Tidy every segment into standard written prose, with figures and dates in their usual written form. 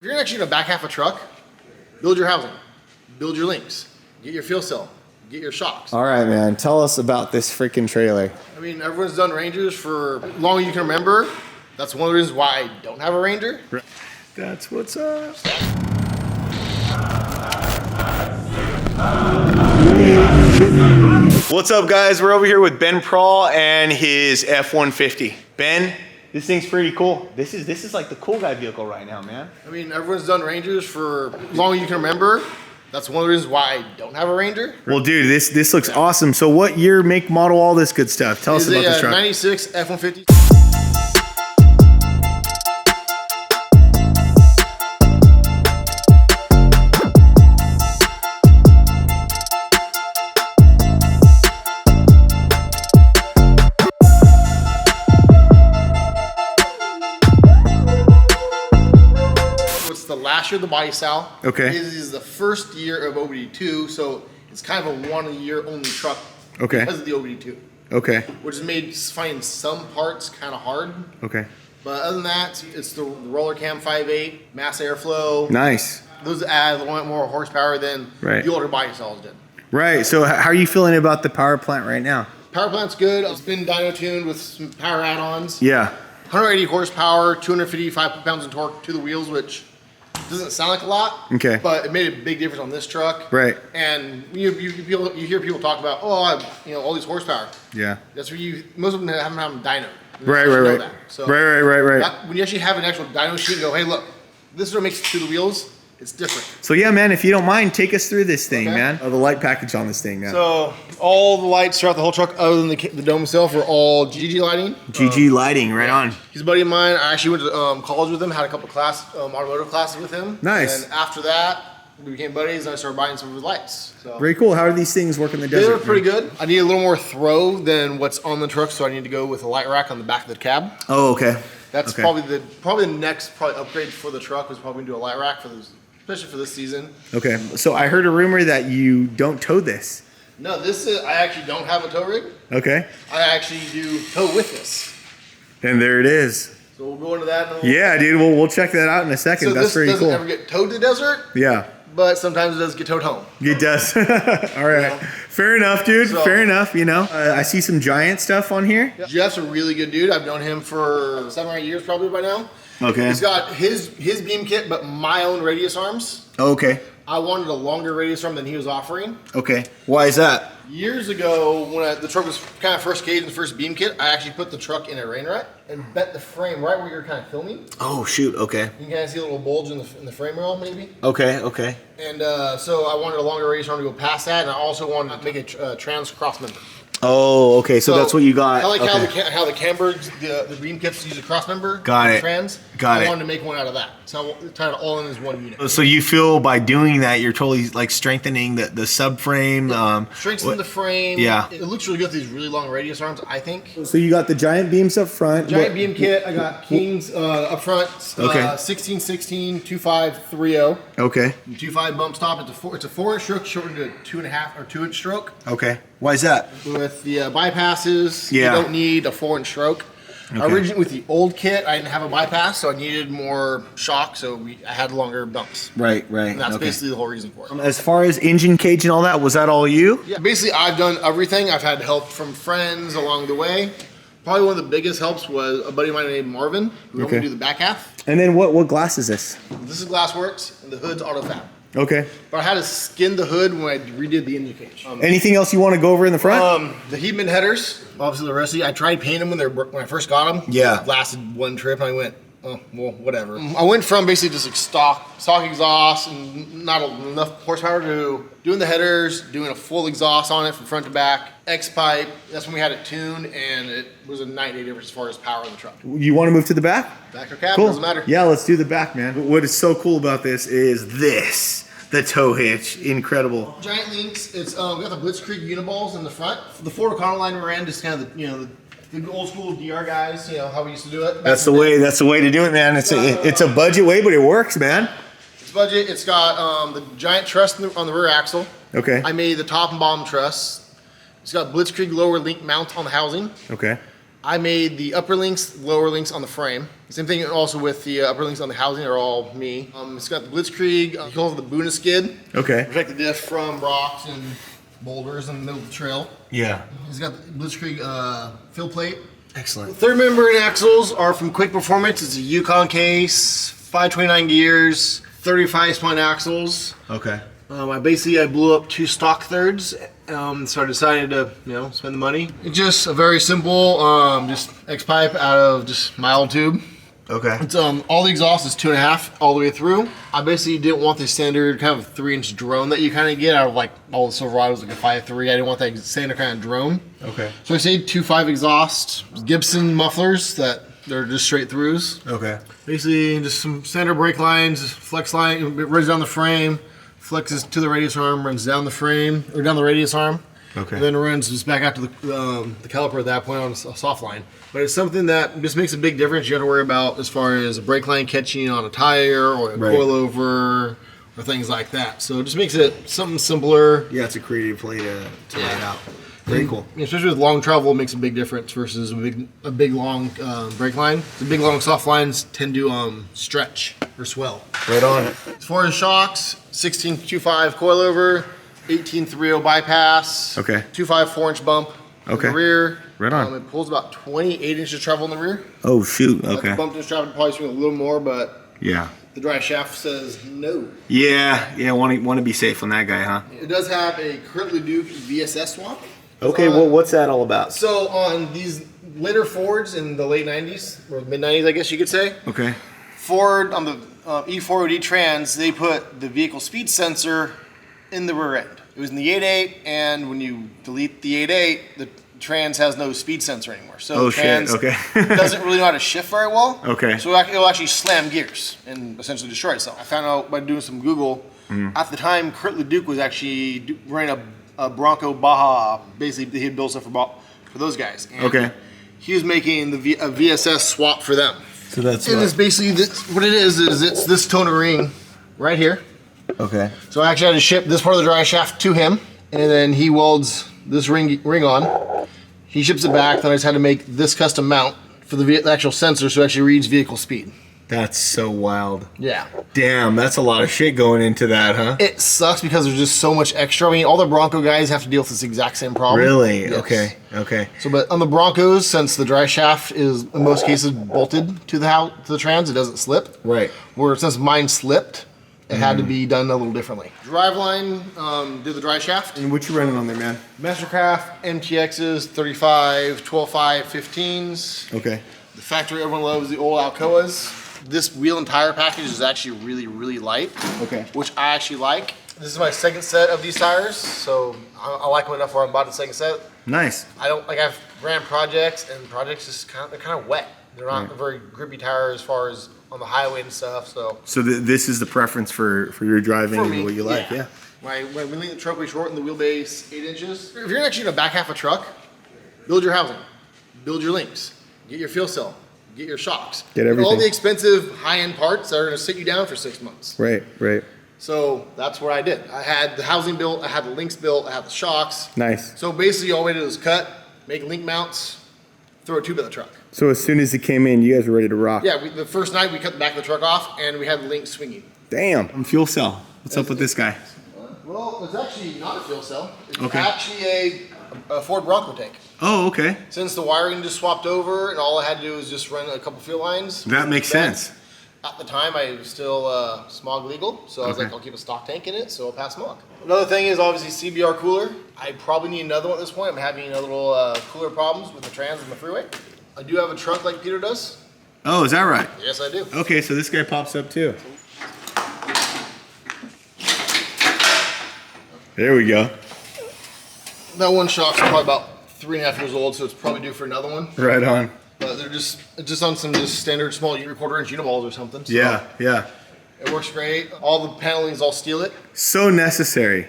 If you're actually gonna back half a truck, build your housing, build your links, get your fuel cell, get your shocks. All right, man. Tell us about this freaking trailer. I mean, everyone's done Rangers for as long as you can remember. That's one of the reasons why I don't have a Ranger. That's what's up. What's up, guys? We're over here with Ben Prawl and his F-150. Ben, this thing's pretty cool. This is like the cool guy vehicle right now, man. I mean, everyone's done Rangers for as long as you can remember. That's one of the reasons why I don't have a Ranger. Well, dude, this looks awesome. So what year, make, model, all this good stuff? Tell us about this truck. 96 F-150. The last year of the body style. Okay. This is the first year of OBD2, so it's kind of a 1 year only truck. Okay. Because of the OBD2. Okay. Which has made finding some parts kind of hard. Okay. But other than that, it's the roller cam 5.8, mass airflow. Nice. Those add a little bit more horsepower than the older body styles did. Right. So how are you feeling about the power plant right now? Power plant's good. It's been dyno tuned with some power add-ons. Yeah. 180 horsepower, 255 pounds of torque to the wheels, which doesn't sound like a lot, but it made a big difference on this truck. Right. And you hear people talk about, all these horsepower. Yeah. That's where most of them haven't had them dyno. Right. So Right. when you actually have an actual dyno sheet and go, hey, look, this is what makes it to the wheels. It's different. So yeah, man, if you don't mind, take us through this thing, man. The light package on this thing, man. So all the lights throughout the whole truck, other than the dome itself, are all GG lighting. GG lighting, right on. He's a buddy of mine. I actually went to college with him, had a couple automotive classes with him. Nice. And after that, we became buddies, and I started buying some of his lights. So very cool. How do these things work in the desert? They were pretty good. I need a little more throw than what's on the truck, so I need to go with a light rack on the back of the cab. Oh, okay. That's probably the next upgrade for the truck was probably do a light rack for this, especially for this season. Okay. So I heard a rumor that you don't tow this. No, I actually don't have a tow rig. Okay. I actually do tow with this. And there it is. So we'll go into that. Yeah, dude. We'll check that out in a second. So that's pretty cool. This doesn't ever get towed to the desert. Yeah. But sometimes it does get towed home. It does. All right. Fair enough, dude. Fair enough. I see some Giant stuff on here. Yeah. Jeff's a really good dude. I've known him for 7 or 8 years probably by now. Okay. He's got his beam kit, but my own radius arms. Okay. I wanted a longer radius arm than he was offering. Okay. Why is that? Years ago, when the truck was kind of first caged in the first beam kit, I actually put the truck in a rain rut and bent the frame right where you're kind of filming. Oh, shoot. Okay. You can kind of see a little bulge in the frame rail, maybe. Okay. And so I wanted a longer radius arm to go past that, and I also wanted to make a trans cross member. Oh, okay. So that's what you got. I like how the Cambergs, the beam kits use a cross member. Got it. Trans. I wanted to make one out of that. So I tied it all in as one unit. So you feel by doing that, you're totally like strengthening the subframe. Strengthening the frame. Yeah. It looks really good with these really long radius arms, I think. So you got the Giant beams up front. Giant beam kit. I got Kings up front. 16-16 2530. Okay. 2.5 bump stop. It's a 4-inch stroke shortened to 2.5 or 2-inch stroke. Okay. Why is that? With the bypasses, you don't need a 4-inch stroke. Okay. Originally, with the old kit, I didn't have a bypass, so I needed more shock, so I had longer bumps. Right. And that's basically the whole reason for it. As far as engine cage and all that, was that all you? Yeah, basically I've done everything. I've had help from friends along the way. Probably one of the biggest helps was a buddy of mine named Marvin, who helped me do the back half. And then what glass is this? This is Glassworks, and the hood's AutoFab. Okay. But I had to skin the hood when I redid the engine cage. Anything else you want to go over in the front? The Heatman Headers, obviously the rest of I tried painting them when I first got them. Yeah. It lasted one trip, and I went, oh, well, whatever. I went from basically just like stock exhaust and not enough horsepower to doing the headers, doing a full exhaust on it from front to back, X-pipe. That's when we had it tuned, and it was a night and day difference as far as power in the truck. You want to move to the back? Back or cab, cool. Doesn't matter. Yeah, let's do the back, man. What is so cool about this is the tow hitch. Incredible. Giant links. It's we got the Blitzkrieg uniballs in the front. The Ford Econo line we're in, just kind of the old school DR guys, how we used to do it. That's the way to do it, man. It's a budget way, but it works, man. It's budget. It's got the giant truss on the rear axle. Okay. I made the top and bottom truss. It's got Blitzkrieg lower link mount on the housing. Okay. I made the upper links, lower links on the frame. Same thing also with the upper links on the housing are all me. It's got the Blitzkrieg, he calls it the Boona skid. Okay. Protect the diff from rocks and boulders in the middle of the trail. Yeah. He's got the Blitzkrieg fill plate. Excellent. Third membrane axles are from Quick Performance. It's a Yukon case, 529 gears, 35 spline axles. Okay. I blew up 2 stock thirds, so I decided to, spend the money. It's just a very simple, just X pipe out of just mild tube. Okay. It's all the exhaust is 2.5 all the way through. I basically didn't want the standard kind of 3-inch drone that you kind of get out of like all the Silverados, like a 5.3. I didn't want that standard kind of drone. Okay. So I saved 2.5 exhaust, Gibson mufflers that they're just straight throughs. Okay. Basically just some standard brake lines, flex line, it runs down the frame, flexes to the radius arm, runs down the frame, or down the radius arm. Okay. And then runs just back out to the caliper at that point on a soft line. But it's something that just makes a big difference. You got to worry about as far as a brake line catching on a tire or a coilover or things like that. So it just makes it something simpler. Yeah, it's a creative way to lay it out. Very cool. Especially with long travel, it makes a big difference versus a big long brake line. The big long soft lines tend to stretch or swell. Right on. As far as shocks, 16.25 coilover, 18.30 bypass. Okay. 2.5 4-inch bump. Okay. In the rear. Right on. It pulls about 28 inches travel in the rear. Oh shoot. Okay. The bump inch travel probably swing a little more, but Yeah. the dry shaft says no. Yeah. Want to be safe on that guy, huh? It does have a currently Duke Vss Swap. Okay. Well, what's that all about? So on these later Fords in the late 90s, or mid 90s, I guess you could say, Okay. Ford on the E4OD Trans, they put the vehicle speed sensor in the rear end. It was in the 8.8, and when you delete the 8.8, the Trans has no speed sensor anymore. So the Trans doesn't really know how to shift very well. Okay. So it'll actually slam gears and essentially destroy itself. I found out by doing some Google. At the time, Kurt Leduc was actually running a Bronco Baja. Basically, he had built stuff for those guys. And he was making a VSS swap for them. So that's it's basically what it is it's this toner ring right here. Okay. So I actually had to ship this part of the dry shaft to him, and then he welds this ring on. He ships it back. Then I just had to make this custom mount for the actual sensor, so it actually reads vehicle speed. That's so wild. Yeah. Damn, that's a lot of shit going into that, huh? It sucks because there's just so much extra. I mean, all the Bronco guys have to deal with this exact same problem. Really? Yes. Okay. So, but on the Broncos, since the dry shaft is in most cases bolted to the Trans, it doesn't slip. Right. Where since mine slipped, it had to be done a little differently. Driveline did the dry shaft. And what you running on there, man? Mastercraft MTXs, 35, 12.5, 15s. Okay. The factory everyone loves, the old Alcoas. This wheel and tire package is actually really, really light. Okay. Which I actually like. This is my second set of these tires, so I like them enough where I bought the second set. Nice. I've ran projects, and projects just they're kind of wet. They're not a very grippy tire as far as on the highway and stuff. So this is the preference for your driving and what you like, yeah. My wheeling the truck, we shorten the wheelbase 8 inches. If you're actually in a back half a truck, build your housing, build your links, get your fuel cell, get your shocks, get everything. All the expensive high-end parts that are going to sit you down for 6 months. Right. So that's what I did. I had the housing built, I had the links built, I had the shocks. Nice. So basically all we did was cut, make link mounts, throw a tube in the truck. So as soon as it came in, you guys were ready to rock. Yeah, the first night we cut the back of the truck off and we had the link swinging. Damn. Fuel cell. What's up with this guy? Well, it's actually not a fuel cell. It's actually a Ford Bronco tank. Oh, okay. Since the wiring just swapped over and all I had to do was just run a couple fuel lines. That makes sense. At the time, I was still smog legal, so I was like, I'll keep a stock tank in it, so I'll pass smog. Another thing is obviously CBR cooler. I probably need another one at this point. I'm having a little cooler problems with the Trans and the freeway. I do have a trunk like Peter does. Oh, is that right? Yes, I do. Okay, so this guy pops up too. There we go. That one shock's probably about 3.5 years old, so it's probably due for another one. Right on. But they're just on some standard small 1/4 inch uniballs or something. So yeah. It works great. All the paneling is all steel it. So necessary.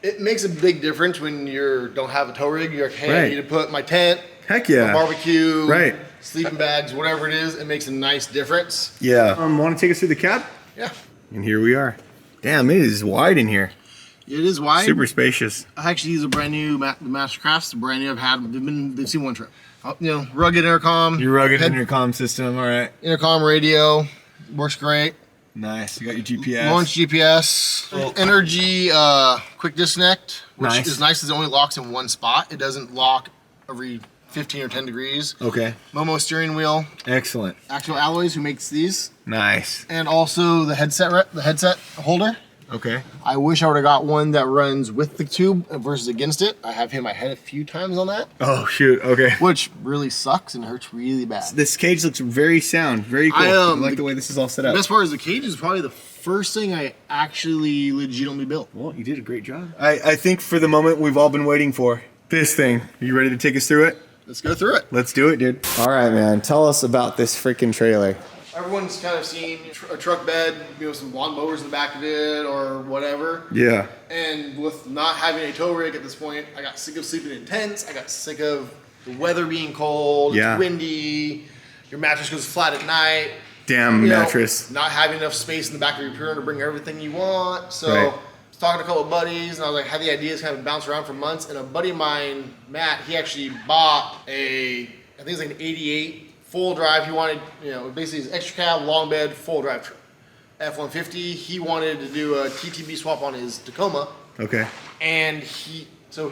It makes a big difference when you don't have a tow rig. You're like, hey, I need to put my tent, heck yeah, my barbecue, right, sleeping bags, whatever it is. It makes a nice difference. Yeah. Want to take us through the cab? Yeah. And here we are. Damn, it is wide in here. It is wide. Super spacious. I actually use a brand new Mastercrafts. Brand new. They've seen one trip. Rugged intercom. Your rugged intercom system, all right. Intercom radio, works great. Nice. You got your GPS. Launch GPS. Oh. Energy quick disconnect, which is nice because it only locks in one spot. It doesn't lock every 15 or 10 degrees. Okay. Momo steering wheel. Excellent. Actual Alloys, who makes these. Nice. And also the headset holder. Okay. I wish I would have got one that runs with the tube versus against it. I have hit my head a few times on that. Oh shoot. Okay. Which really sucks and hurts really bad. This cage looks very sound, very cool. I like the way this is all set up. The best part is the cage is probably the first thing I actually legitimately built. Well, you did a great job. I think for the moment we've all been waiting for. This thing. Are you ready to take us through it? Let's go through it. Let's do it, dude. All right, man. Tell us about this freaking trailer. Everyone's kind of seen a truck bed, some lawn mowers in the back of it or whatever. Yeah. And with not having a tow rig at this point, I got sick of sleeping in tents. I got sick of the weather being cold, it's windy, your mattress goes flat at night. Damn mattress. Not having enough space in the back of your Pure to bring everything you want. So I was talking to a couple of buddies, and I was like, had the ideas kind of bounce around for months. And a buddy of mine, Matt, he actually bought I think it's like an 88 full drive. He wanted, basically his extra cab, long bed, full drive truck. F-150. He wanted to do a TTB swap on his Tacoma. Okay. And he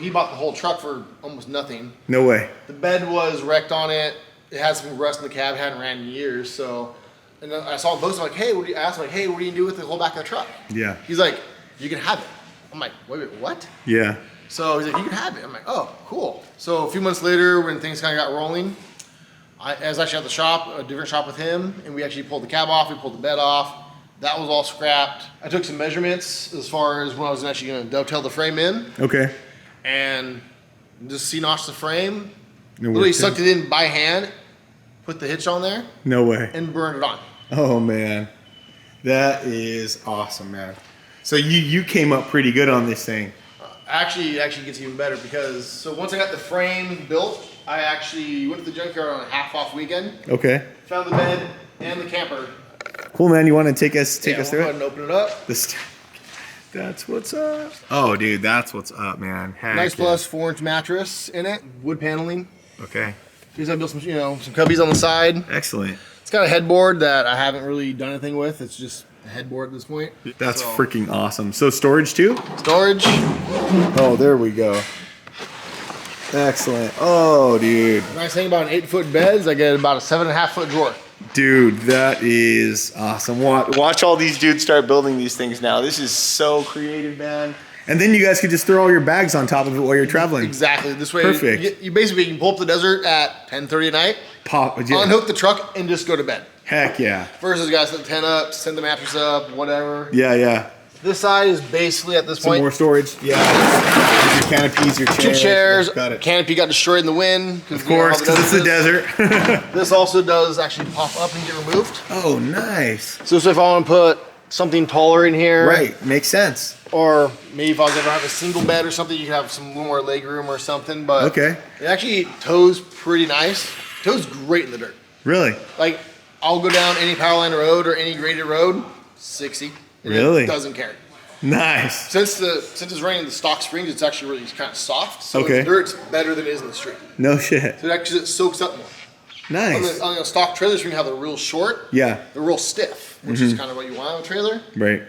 bought the whole truck for almost nothing. No way. The bed was wrecked on it. It had some rust in the cab. Hadn't ran in years. So, and then I saw a post. I'm like, hey, I asked him, like, hey, what do you do with the whole back of the truck? Yeah. He's like, you can have it. I'm like, wait, what? Yeah. So he's like, you can have it. I'm like, oh, cool. So a few months later, when things kind of got rolling, I was actually at the shop, a different shop with him, and we actually pulled the cab off, we pulled the bed off. That was all scrapped. I took some measurements as far as when I was actually going to dovetail the frame in. Okay. And just C-notched the frame. Literally sucked it in by hand, put the hitch on there. No way. And burned it on. Oh, man. That is awesome, man. So you came up pretty good on this thing. Actually, it actually gets even better because, once I got the frame built, I actually went to the junkyard on a half-off weekend. Okay. Found the bed and the camper. Cool, man. You want to take us through it? Go ahead and open it up. That's what's up. Oh, dude, that's what's up, man. Nice plus 4-inch mattress in it, wood paneling. Okay. Here's I built some, some cubbies on the side. Excellent. It's got a headboard that I haven't really done anything with. It's just a headboard at this point. That's freaking awesome. So storage too? Storage. Oh, there we go. Excellent. Oh, dude. The nice thing about an 8-foot bed is I get about a 7.5-foot drawer. Dude, that is awesome. Watch all these dudes start building these things now. This is so creative, man. And then you guys could just throw all your bags on top of it while you're traveling. Exactly. This way, perfect. You basically can pull up the desert at 10:30 at night, unhook the truck, and just go to bed. Heck yeah. Versus you guys set the tent up, send the mattress up, whatever. Yeah, yeah. This side is basically at this point. Some more storage. Yeah. Your canopies, your chairs. 2 chairs. Got it. Canopy got destroyed in the wind. Of course, because it's the desert. This also does actually pop up and get removed. Oh, nice. So if I want to put something taller in here. Right, makes sense. Or maybe if I was ever have a single bed or something, you could have some more leg room or something. But it actually tows pretty nice. Tows great in the dirt. Really? Like, I'll go down any power line road or any graded road, 60. Really? It doesn't care. Nice. Since it's running the stock springs, it's actually really kind of soft. So the dirt's better than it is in the street. No shit. So it actually soaks up more. Nice. On the stock trailers, we have the real short. Yeah. They're real stiff, which is kind of what you want on a trailer. Right.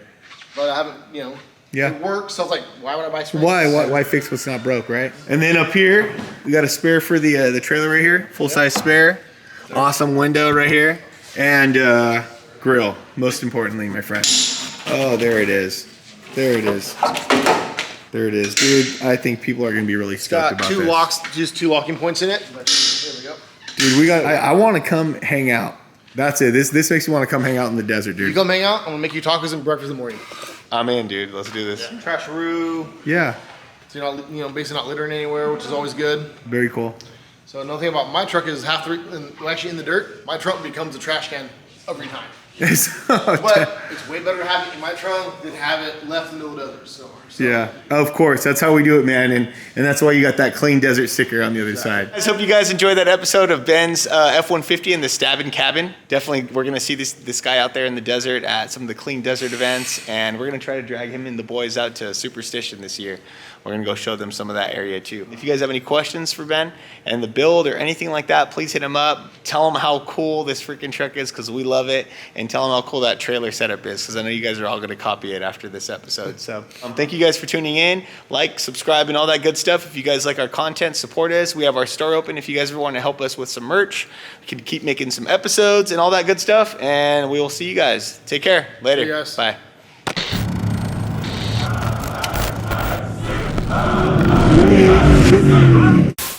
But I haven't, it works. So I was like, why would I buy springs? Why fix what's not broke, right? And then up here, we got a spare for the trailer right here, full size spare. Awesome window right here, and grill. Most importantly, my friend. Oh, there it is. There it is. There it is, dude. I think people are gonna be really stoked about this. Just 2 locking points in it. But there we go. Dude, I want to come hang out. That's it. This makes me want to come hang out in the desert, dude. You come hang out. I'm gonna make you tacos and breakfast in the morning. I'm in, dude. Let's do this. Yeah. Trash-a-roo. Yeah. So you're not, basically not littering anywhere, which is always good. Very cool. So another thing about my truck is actually in the dirt, my truck becomes a trash can every time. But it's way better to have it in my trunk than have it left in the middle of the desert. So. Yeah, of course. That's how we do it, man. And that's why you got that clean desert sticker on the other side. I just hope you guys enjoyed that episode of Ben's F-150 in the Stabbin' Cabin. Definitely, we're going to see this guy out there in the desert at some of the clean desert events. And we're going to try to drag him and the boys out to Superstition this year. We're going to go show them some of that area too. If you guys have any questions for Ben and the build or anything like that, please hit him up. Tell him how cool this freaking truck is because we love it. And tell him how cool that trailer setup is because I know you guys are all going to copy it after this episode. So thank you guys for tuning in. Like, subscribe, and all that good stuff. If you guys like our content, support us. We have our store open if you guys ever want to help us with some merch. We can keep making some episodes and all that good stuff. And we will see you guys. Take care. Later. See you guys. Bye. Run!